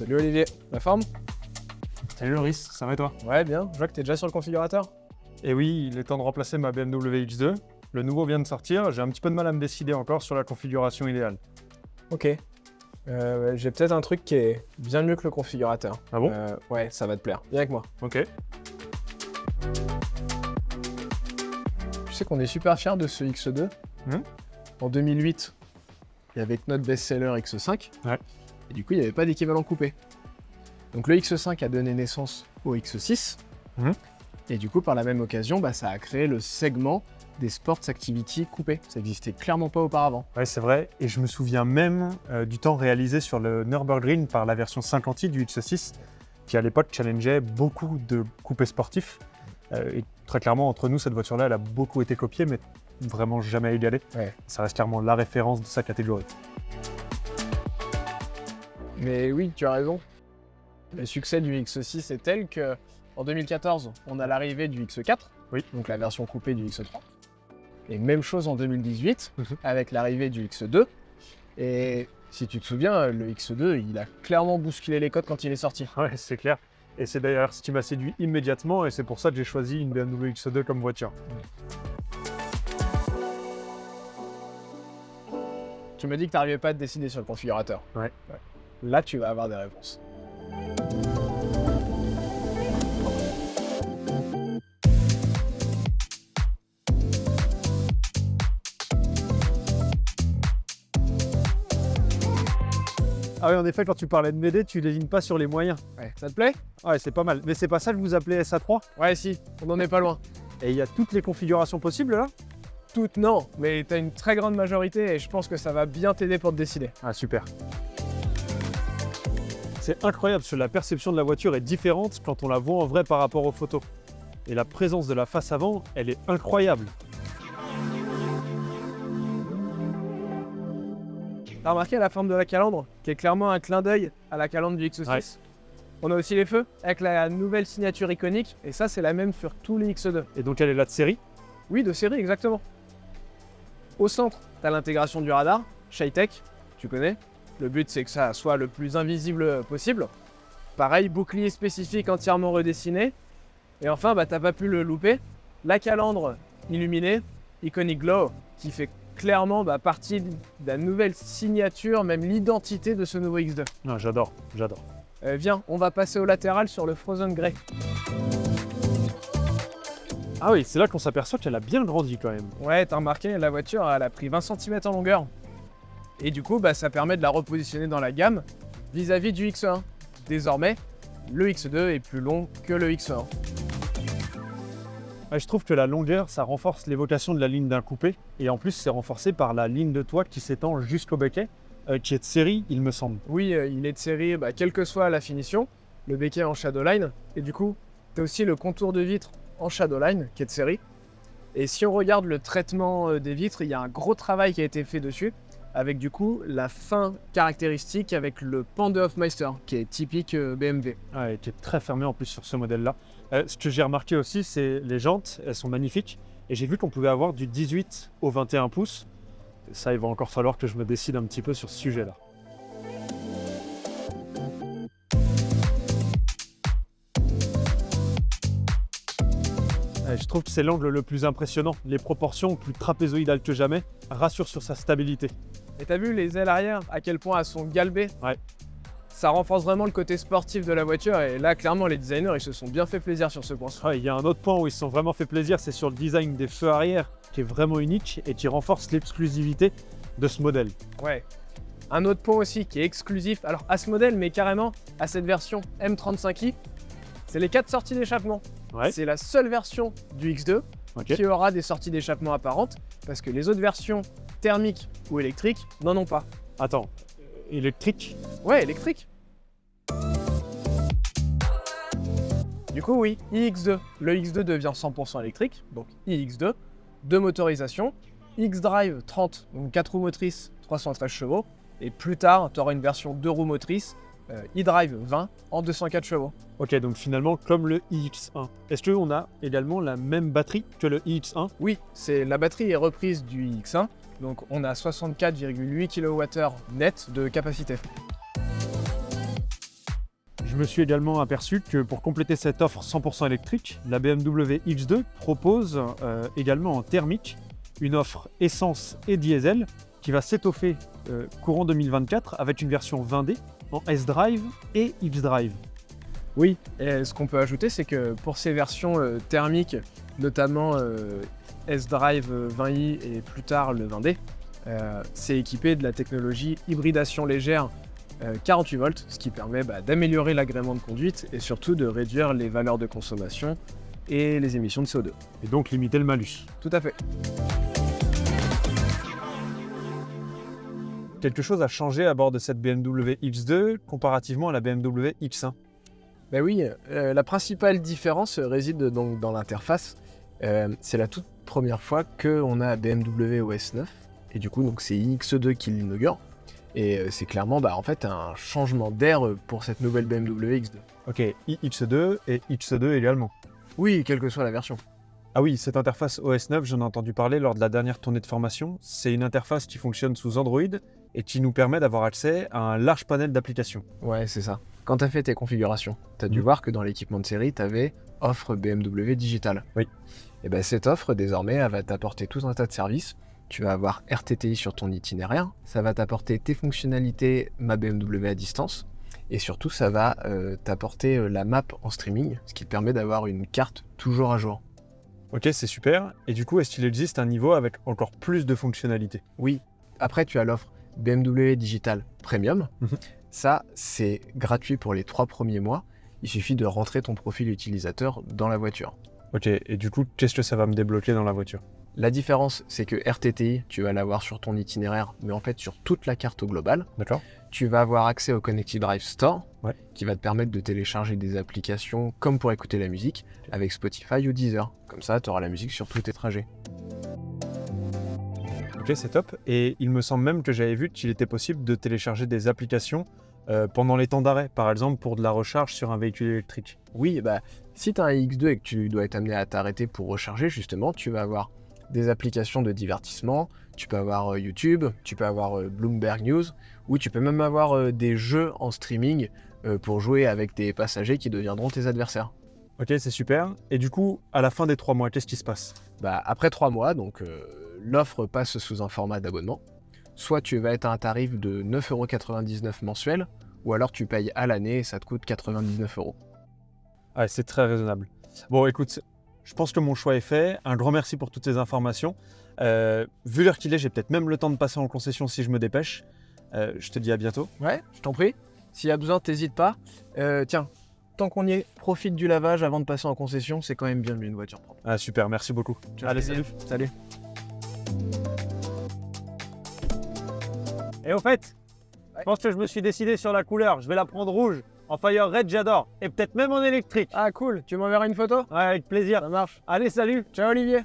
Salut Olivier, la forme? Salut Loris, ça va et toi? Ouais, bien. Je vois que t'es déjà sur le configurateur. Et oui, il est temps de remplacer ma BMW X2. Le nouveau vient de sortir, j'ai un petit peu de mal à me décider encore sur la configuration idéale. Ok. J'ai peut-être un truc qui est bien mieux que le configurateur. Ah bon? Ouais, ça va te plaire. Viens avec moi. Ok. Tu sais qu'on est super fiers de ce X2. En 2008, il y avait que notre best-seller X5. Ouais. Et du coup, il n'y avait pas d'équivalent coupé. Donc le X5 a donné naissance au X6. Et du coup, par la même occasion, ça a créé le segment des Sports Activity coupés. Ça n'existait clairement pas auparavant. Ouais, c'est vrai. Et je me souviens même du temps réalisé sur le Nürburgring par la version 50i du X6, qui à l'époque challengeait beaucoup de coupés sportifs. Et très clairement, entre nous, cette voiture-là, elle a beaucoup été copiée, mais vraiment jamais égalée. Ouais. Ça reste clairement la référence de sa catégorie. Mais oui, tu as raison. Le succès du X6 est tel que en 2014, on a l'arrivée du X4, Oui. donc la version coupée du X3. Et même chose en 2018, avec l'arrivée du X2. Et si tu te souviens, le X2, il a clairement bousculé les codes quand il est sorti. Ouais, c'est clair. Et c'est d'ailleurs ce qui m'a séduit immédiatement, et c'est pour ça que j'ai choisi une BMW X2 comme voiture. Tu me dis que tu n'arrivais pas à te décider sur le configurateur. Ouais. Là, tu vas avoir des réponses. Ah oui, en effet, quand tu parlais de m'aider, tu lésines pas sur les moyens. Ouais, ça te plaît? Ouais, c'est pas mal. Mais c'est pas ça que vous appelez SA3? Ouais, si, on n'en est pas loin. Et il y a toutes les configurations possibles là? Toutes, non, mais tu as une très grande majorité et je pense que ça va bien t'aider pour te décider. Ah, super. C'est incroyable parce que la perception de la voiture est différente quand on la voit en vrai par rapport aux photos. Et la présence de la face avant, elle est incroyable. T'as remarqué la forme de la calandre, qui est clairement un clin d'œil à la calandre du X6. Ouais. On a aussi les feux, avec la nouvelle signature iconique, et ça c'est la même sur tous les X2. Et donc elle est là de série. Oui, de série, exactement. Au centre, t'as l'intégration du radar, ShyTech, tu connais. Le but c'est que ça soit le plus invisible possible. Pareil, bouclier spécifique entièrement redessiné. Et enfin, t'as pas pu le louper, la calandre illuminée, Iconic Glow, qui fait clairement partie de la nouvelle signature, même l'identité de ce nouveau X2. Ah, j'adore, j'adore. Viens, on va passer au latéral sur le Frozen Grey. Ah oui, c'est là qu'on s'aperçoit qu'elle a bien grandi quand même. Ouais, t'as remarqué, la voiture, elle a pris 20 cm en longueur. Et du coup, ça permet de la repositionner dans la gamme vis-à-vis du X1. Désormais, le X2 est plus long que le X1. Ouais, je trouve que la longueur, ça renforce l'évocation de la ligne d'un coupé. Et en plus, c'est renforcé par la ligne de toit qui s'étend jusqu'au becquet, qui est de série, il me semble. Oui, il est de série, quelle que soit la finition. Le becquet en Shadowline. Et du coup, t'as aussi le contour de vitre en Shadowline, qui est de série. Et si on regarde le traitement des vitres, il y a un gros travail qui a été fait dessus, avec du coup la fin caractéristique avec le pan de Hofmeister, qui est typique BMW. Ouais, qui est très fermé en plus sur ce modèle-là. Ce que j'ai remarqué aussi, c'est les jantes, elles sont magnifiques. Et j'ai vu qu'on pouvait avoir du 18 au 21 pouces. Ça, il va encore falloir que je me décide un petit peu sur ce sujet-là. Je trouve que c'est l'angle le plus impressionnant. Les proportions plus trapézoïdales que jamais rassurent sur sa stabilité. Et t'as vu les ailes arrière, à quel point elles sont galbées? Ouais. Ça renforce vraiment le côté sportif de la voiture et là, clairement, les designers, ils se sont bien fait plaisir sur ce point. Ouais, il y a un autre point où ils se sont vraiment fait plaisir, c'est sur le design des feux arrière, qui est vraiment unique et qui renforce l'exclusivité de ce modèle. Ouais. Un autre point aussi qui est exclusif, alors à ce modèle, mais carrément à cette version M35i, c'est les 4 sorties d'échappement. Ouais. C'est la seule version du X2 qui aura des sorties d'échappement apparentes, parce que les autres versions thermiques ou électriques n'en ont pas. Attends, électrique? Ouais, électrique. Du coup, oui, iX2. Le X2 devient 100% électrique, donc iX2, 2 motorisations, X-Drive 30, donc 4 roues motrices, 313 chevaux, et plus tard, tu auras une version 2 roues motrices, e-Drive 20 en 204 chevaux. Ok, donc finalement, comme le iX1. Est-ce qu'on a également la même batterie que le iX1? Oui, la batterie est reprise du iX1, donc on a 64,8 kWh net de capacité. Je me suis également aperçu que pour compléter cette offre 100% électrique, la BMW X2 propose également en thermique une offre essence et diesel qui va s'étoffer courant 2024 avec une version 20D en S-Drive et X-Drive. Oui, et ce qu'on peut ajouter, c'est que pour ces versions thermiques, notamment S-Drive 20i et plus tard le 20D, c'est équipé de la technologie hybridation légère 48 volts, ce qui permet d'améliorer l'agrément de conduite et surtout de réduire les valeurs de consommation et les émissions de CO2. Et donc limiter le malus. Tout à fait. Quelque chose a changé à bord de cette BMW X2 comparativement à la BMW X1. Ben oui, la principale différence réside donc dans l'interface. C'est la toute première fois qu'on a BMW OS 9 et du coup donc c'est X2 qui l'inaugure. Et c'est clairement en fait un changement d'air pour cette nouvelle BMW X2. Ok, iX2 et X2 également. Oui, quelle que soit la version. Ah oui, cette interface OS 9, j'en ai entendu parler lors de la dernière tournée de formation. C'est une interface qui fonctionne sous Android et qui nous permet d'avoir accès à un large panel d'applications. Ouais, c'est ça. Quand tu as fait tes configurations, tu as dû voir que dans l'équipement de série, tu avais offre BMW Digital. Oui. Et bien cette offre, désormais, elle va t'apporter tout un tas de services. Tu vas avoir RTTI sur ton itinéraire, ça va t'apporter tes fonctionnalités Ma BMW à distance, et surtout ça va t'apporter la map en streaming, ce qui te permet d'avoir une carte toujours à jour. Ok, c'est super. Et du coup, est-ce qu'il existe un niveau avec encore plus de fonctionnalités? Oui. Après, tu as l'offre BMW Digital Premium. Ça, c'est gratuit pour les 3 premiers mois. Il suffit de rentrer ton profil utilisateur dans la voiture. Ok, et du coup, qu'est-ce que ça va me débloquer dans la voiture? La différence, c'est que RTTI, tu vas l'avoir sur ton itinéraire, mais en fait sur toute la carte au global. D'accord. Tu vas avoir accès au Connected Drive Store, Ouais. qui va te permettre de télécharger des applications comme pour écouter la musique, avec Spotify ou Deezer. Comme ça, tu auras la musique sur tous tes trajets. Ok, c'est top. Et il me semble même que j'avais vu qu'il était possible de télécharger des applications pendant les temps d'arrêt, par exemple pour de la recharge sur un véhicule électrique. Oui, si tu as un X2 et que tu dois être amené à t'arrêter pour recharger, justement, tu vas avoir des applications de divertissement, tu peux avoir YouTube, tu peux avoir Bloomberg News, ou tu peux même avoir des jeux en streaming pour jouer avec des passagers qui deviendront tes adversaires. Ok, c'est super. Et du coup, à la fin des 3 mois, qu'est-ce qui se passe? Après 3 mois, donc l'offre passe sous un format d'abonnement. Soit tu vas être à un tarif de 9,99€ mensuel, ou alors tu payes à l'année et ça te coûte 99€. Ouais, c'est très raisonnable. Bon, écoute, je pense que mon choix est fait. Un grand merci pour toutes ces informations. Vu l'heure qu'il est, j'ai peut-être même le temps de passer en concession si je me dépêche. Je te dis à bientôt. Ouais, je t'en prie. S'il y a besoin, t'hésites pas. Tiens, tant qu'on y est, profite du lavage avant de passer en concession, c'est quand même bien mieux une voiture propre. Ah super, merci beaucoup. Allez, salut. Salut. Et au fait, je pense que je me suis décidé sur la couleur. Je vais la prendre rouge, en Fire Red, j'adore. Et peut-être même en électrique. Ah cool, tu m'enverras une photo? Ouais, avec plaisir. Ça marche. Allez, salut. Ciao Olivier.